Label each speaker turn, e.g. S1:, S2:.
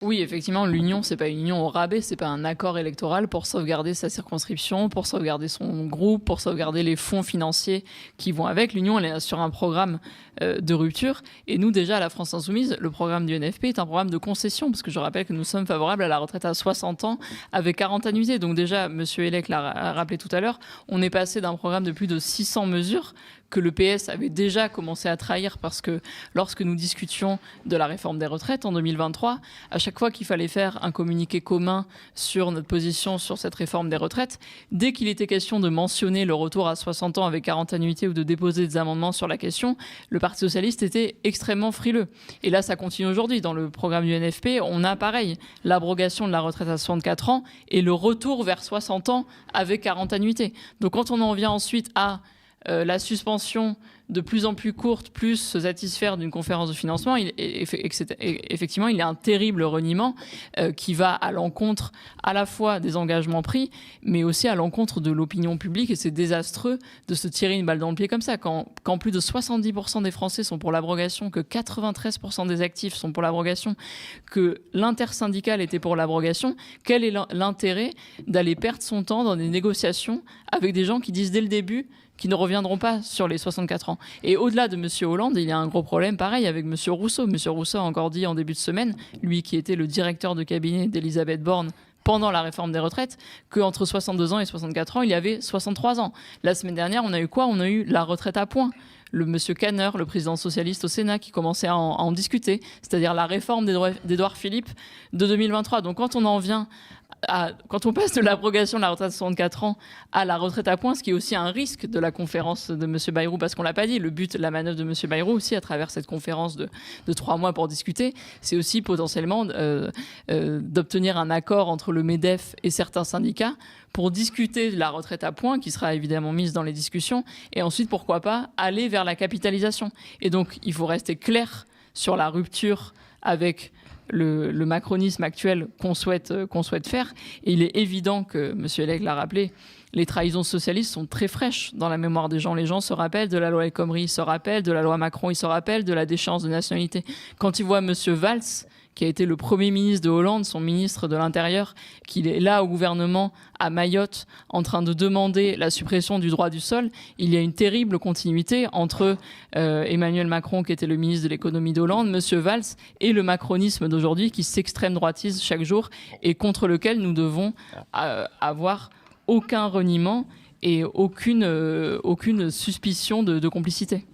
S1: Oui, effectivement, l'union, c'est pas une union au rabais, c'est pas un accord électoral pour sauvegarder sa circonscription, pour sauvegarder son groupe, pour sauvegarder les fonds financiers qui vont avec. L'union, elle est sur un programme de rupture. Et nous, déjà, à la France Insoumise, le programme du NFP est un programme de concession, parce que je rappelle que nous sommes favorables à la retraite à 60 ans avec 40 annuités. Donc déjà, Monsieur Elec l'a rappelé tout à l'heure, on est passé d'un programme de plus de 600 mesures que le PS avait déjà commencé à trahir, parce que lorsque nous discutions de la réforme des retraites en 2023, à chaque fois qu'il fallait faire un communiqué commun sur notre position sur cette réforme des retraites, dès qu'il était question de mentionner le retour à 60 ans avec 40 annuités ou de déposer des amendements sur la question, le Parti socialiste était extrêmement frileux. Et là, ça continue aujourd'hui. Dans le programme du NFP, on a pareil, l'abrogation de la retraite à 64 ans et le retour vers 60 ans avec 40 annuités. Donc quand on en vient ensuite à la suspension de plus en plus courte, plus se satisfaire d'une conférence de financement, effectivement, il y a un terrible reniement qui va à l'encontre à la fois des engagements pris, mais aussi à l'encontre de l'opinion publique. Et c'est désastreux de se tirer une balle dans le pied comme ça. Quand plus de 70% des Français sont pour l'abrogation, que 93% des actifs sont pour l'abrogation, que l'intersyndicale était pour l'abrogation, quel est l'intérêt d'aller perdre son temps dans des négociations avec des gens qui disent dès le début qui ne reviendront pas sur les 64 ans. Et au-delà de M. Hollande, il y a un gros problème pareil avec M. Rousseau. M. Rousseau a encore dit en début de semaine, lui qui était le directeur de cabinet d'Elisabeth Borne pendant la réforme des retraites, qu'entre 62 ans et 64 ans, il y avait 63 ans. La semaine dernière, on a eu quoi? On a eu la retraite à points. Le monsieur Kanner, le président socialiste au Sénat, qui commençait à en discuter, c'est-à-dire la réforme d'Édouard Philippe de 2023. Donc quand on en vient quand on passe de l'abrogation de la retraite à 64 ans à la retraite à points, ce qui est aussi un risque de la conférence de M. Bayrou, parce qu'on l'a pas dit, le but, la manœuvre de M. Bayrou aussi, à travers cette conférence de 3 mois pour discuter, c'est aussi potentiellement d'obtenir un accord entre le MEDEF et certains syndicats pour discuter de la retraite à points, qui sera évidemment mise dans les discussions, et ensuite, pourquoi pas, aller vers la capitalisation. Et donc, il faut rester clair sur la rupture avec le macronisme actuel qu'on souhaite faire. Et il est évident que, M. Elec l'a rappelé, les trahisons socialistes sont très fraîches dans la mémoire des gens. Les gens se rappellent de la loi El Khomri, ils se rappellent de la loi Macron, ils se rappellent de la déchéance de nationalité. Quand ils voient M. Valls, qui a été le premier ministre de Hollande, son ministre de l'Intérieur, qu'il est là au gouvernement à Mayotte en train de demander la suppression du droit du sol, il y a une terrible continuité entre Emmanuel Macron, qui était le ministre de l'économie d'Hollande, M. Valls, et le macronisme d'aujourd'hui qui s'extrême droitise chaque jour et contre lequel nous devons avoir aucun reniement et aucune suspicion de complicité.